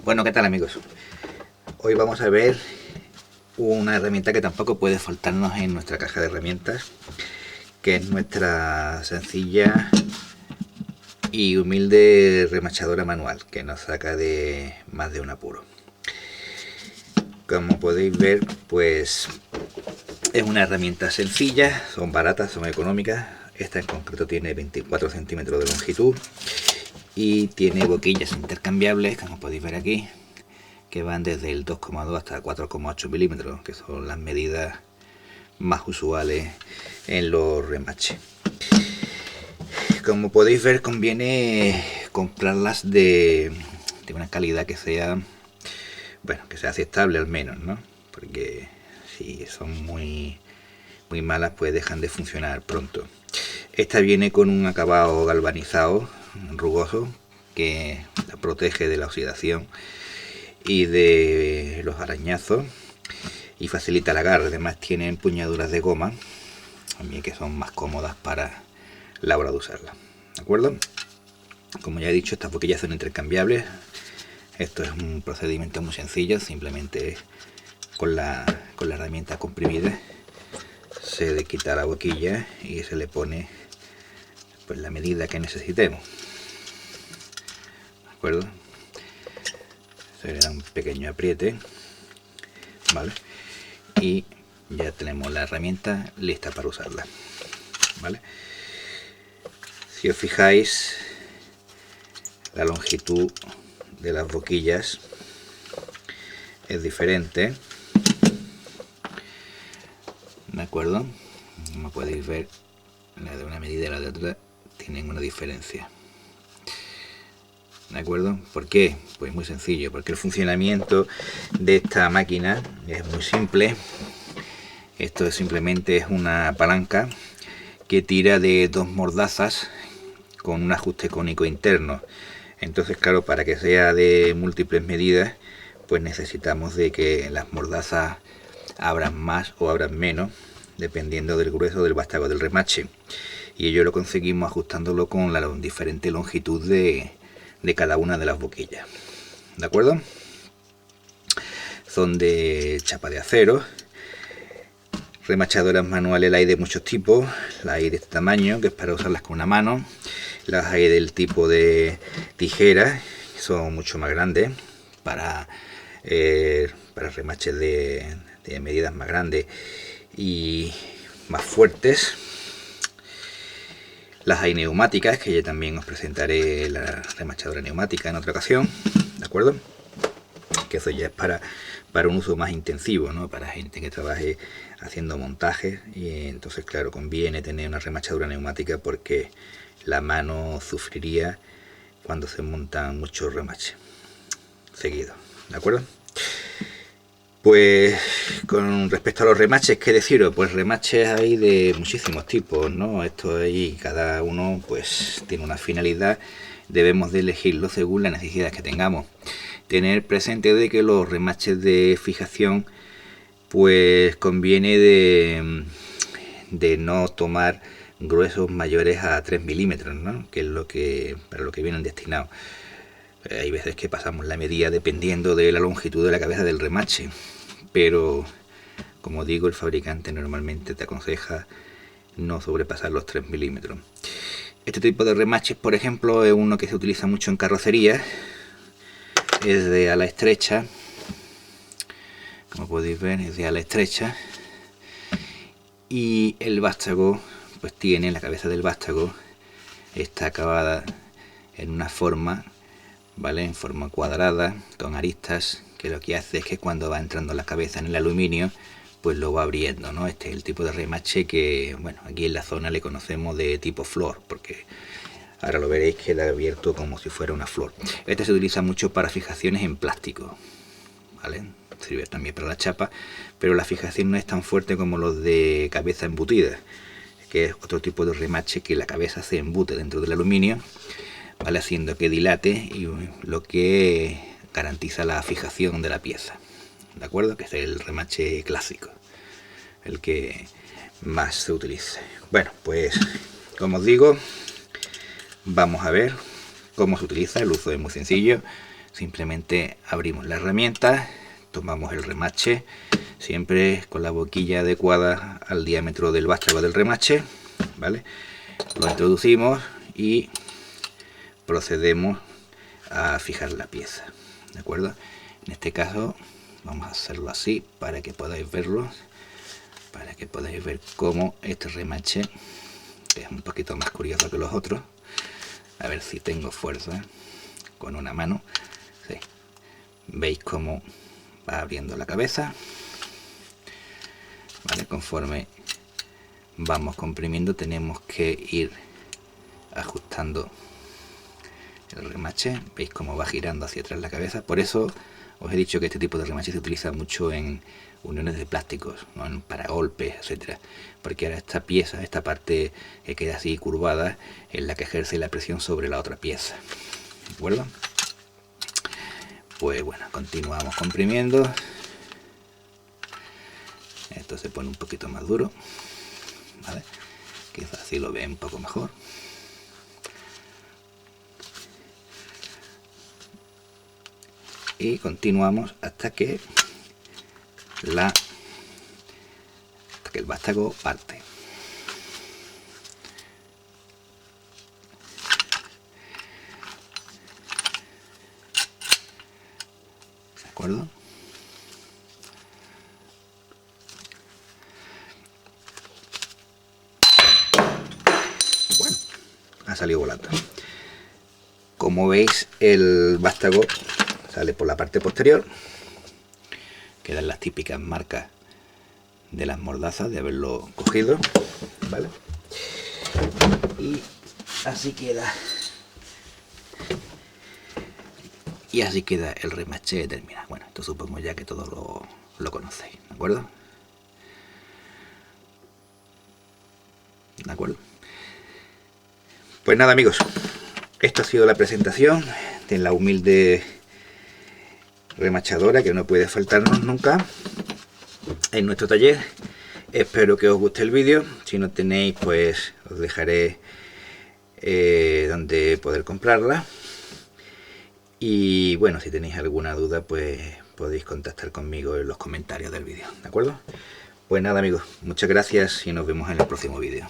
Bueno, ¿qué tal, amigos? Hoy vamos a ver una herramienta que tampoco puede faltarnos en nuestra caja de herramientas, que es nuestra sencilla y humilde remachadora manual, que nos saca de más de un apuro. Como podéis ver, pues es una herramienta sencilla, son baratas, son económicas. Esta en concreto tiene 24 centímetros de longitud y tiene boquillas intercambiables, como podéis ver aquí, que van desde el 2,2 hasta 4,8 milímetros, que son las medidas más usuales en los remaches. Como podéis ver, conviene comprarlas de una calidad que sea, bueno, que sea aceptable al menos, ¿no? Porque si son muy malas, pues dejan de funcionar pronto. Esta viene con un acabado galvanizado, rugoso, que la protege de la oxidación y de los arañazos y facilita el agarre. Además tiene empuñaduras de goma también, que son más cómodas para la hora de usarla. ¿De acuerdo? Como ya he dicho, estas boquillas son intercambiables. Esto es un procedimiento muy sencillo, simplemente con la herramienta comprimida se le quita la boquilla y se le pone pues la medida que necesitemos. ¿De acuerdo? Se le da un pequeño apriete, ¿vale? Y ya tenemos la herramienta lista para usarla, ¿vale? Si os fijáis, la longitud de las boquillas es diferente, ¿de acuerdo? Como podéis ver, la de una medida y la de otra tienen una diferencia, ¿de acuerdo? ¿Por qué? Pues muy sencillo, porque el funcionamiento de esta máquina es muy simple. Esto simplemente es una palanca que tira de dos mordazas con un ajuste cónico interno. Entonces, claro, para que sea de múltiples medidas, pues necesitamos de que las mordazas abran más o abran menos, dependiendo del grueso del vástago del remache. Y ello lo conseguimos ajustándolo con la diferente longitud de cada una de las boquillas. ¿De acuerdo? Son de chapa de acero. Remachadoras manuales las hay de muchos tipos. Las hay de este tamaño, que es para usarlas con una mano. Las hay del tipo de tijeras, que son mucho más grandes, para remaches de medidas más grandes y más fuertes. Las hay neumáticas, que yo también os presentaré la remachadora neumática en otra ocasión, ¿de acuerdo? Que eso ya es para un uso más intensivo, ¿no? Para gente que trabaje haciendo montajes, y entonces, claro, conviene tener una remachadura neumática porque la mano sufriría cuando se montan muchos remaches seguidos, ¿de acuerdo? Pues con respecto a los remaches, ¿qué deciros? Pues remaches hay de muchísimos tipos, ¿no? Esto ahí, cada uno pues tiene una finalidad, debemos de elegirlo según las necesidades que tengamos. Tener presente de que los remaches de fijación pues conviene de no tomar gruesos mayores a 3 milímetros, ¿no? Que es para lo que vienen destinados. Hay veces que pasamos la medida dependiendo de la longitud de la cabeza del remache, pero como digo, el fabricante normalmente te aconseja no sobrepasar los 3 milímetros. Este tipo de remaches, por ejemplo, es uno que se utiliza mucho en carrocería. Es de ala estrecha, como podéis ver, es de ala estrecha, y el vástago pues tiene, la cabeza del vástago está acabada en una forma, ¿vale? En forma cuadrada, con aristas, que lo que hace es que cuando va entrando la cabeza en el aluminio, pues lo va abriendo, ¿no? Este es el tipo de remache que, bueno, aquí en la zona le conocemos de tipo flor, porque ahora lo veréis, queda abierto como si fuera una flor. Este se utiliza mucho para fijaciones en plástico, ¿vale? Sirve también para la chapa, pero la fijación no es tan fuerte como los de cabeza embutida, que es otro tipo de remache que la cabeza se embute dentro del aluminio, ¿vale? Haciendo que dilate, y lo que garantiza la fijación de la pieza, ¿de acuerdo? Que es el remache clásico, el que más se utiliza. Bueno, pues como os digo, vamos a ver cómo se utiliza. El uso es muy sencillo. simplemente abrimos la herramienta, tomamos el remache, siempre con la boquilla adecuada al diámetro del vástago del remache, ¿vale? Lo introducimos y procedemos a fijar la pieza, ¿de acuerdo? En este caso vamos a hacerlo así para que podáis verlo, para que podáis ver cómo este remache, que es un poquito más curioso que los otros, a ver si tengo fuerza con una mano, sí. Veis cómo va abriendo la cabeza, ¿vale? Conforme vamos comprimiendo tenemos que ir ajustando el remache. Veis cómo va girando hacia atrás la cabeza. Por eso os he dicho que este tipo de remache se utiliza mucho en uniones de plásticos, ¿no? En paragolpes, etcétera, porque ahora esta pieza, esta parte que queda así curvada, es la que ejerce la presión sobre la otra pieza, ¿de acuerdo? Pues bueno, continuamos comprimiendo. Esto se pone un poquito más duro, ¿vale? Quizás así lo ve un poco mejor. Y continuamos hasta que el vástago parte. ¿De acuerdo? Bueno, ha salido volando. Como veis, el vástago sale por la parte posterior, quedan las típicas marcas de las mordazas de haberlo cogido, ¿vale? Y así queda. Y así queda el remache terminado. Bueno, esto supongo ya que todos lo conocéis, ¿de acuerdo? ¿De acuerdo? Pues nada, amigos, esto ha sido la presentación de la humilde remachadora que no puede faltarnos nunca en nuestro taller. Espero que os guste el vídeo. Si no tenéis, pues os dejaré donde poder comprarla. Y bueno, si tenéis alguna duda, pues podéis contactar conmigo en los comentarios del vídeo, ¿de acuerdo? Pues nada, amigos, muchas gracias y nos vemos en el próximo vídeo.